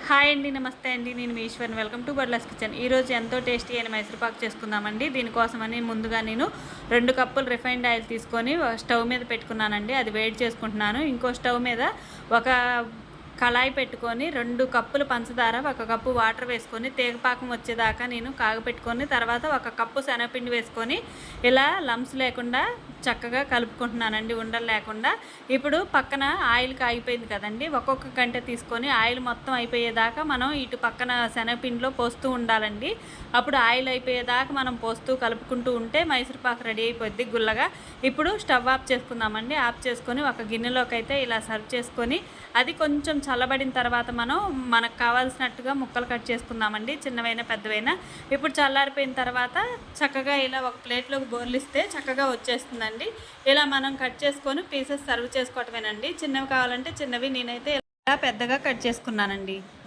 Hi అండి, నమస్తే అండి. నేను మీ ఈశ్వర్ని. వెల్కమ్ టు బర్లాస్ కిచెన్. ఈరోజు ఎంతో టేస్టీ అయిన మైసూర్పాకు చేసుకుందామండి. దీనికోసమని ముందుగా నేను 2 కప్పులు రిఫైన్డ్ ఆయిల్ తీసుకొని స్టవ్ మీద పెట్టుకున్నానండి. అది వేడి చేసుకుంటున్నాను. ఇంకో స్టవ్ మీద ఒక కళాయి పెట్టుకొని 2 కప్పులు పంచదార, 1 కప్పు వాటర్ వేసుకొని తేగపాకం వచ్చేదాకా నేను కాగపెట్టుకొని తర్వాత 1 కప్పు శనగపిండి వేసుకొని ఇలా లంప్స్ లేకుండా చక్కగా కలుపుకుంటున్నానండి, ఉండలు లేకుండా. ఇప్పుడు పక్కన ఆయిల్ కాగిపోయింది కదండి, ఒక్కొక్క గంట తీసుకొని ఆయిల్ మొత్తం అయిపోయేదాకా మనం ఇటు పక్కన శనగపిండిలో పోస్తూ ఉండాలండి. అప్పుడు ఆయిల్ అయిపోయేదాకా మనం పోస్తూ కలుపుకుంటూ ఉంటే మైసూర్పాకు రెడీ అయిపోద్ది గుల్లగా. ఇప్పుడు స్టవ్ ఆఫ్ చేసుకుందామండి. ఆఫ్ చేసుకొని ఒక గిన్నెలోకి అయితే ఇలా సర్వ్ చేసుకొని అది కొంచెం చల్లబడిన తర్వాత మనకు కావాల్సినట్టుగా ముక్కలు కట్ చేసుకుందామండి, చిన్నవైనా పెద్దవైనా. ఇప్పుడు చల్లారిపోయిన తర్వాత చక్కగా ఇలా ఒక ప్లేట్లోకి బోర్లిస్తే చక్కగా వచ్చేస్తుందండి. ఇలా మనం కట్ చేసుకొని పీసెస్ సర్వ్ చేసుకోవటమేనండి. చిన్నవి కావాలంటే చిన్నవి, నేనైతే ఇలా పెద్దగా కట్ చేసుకున్నానండి.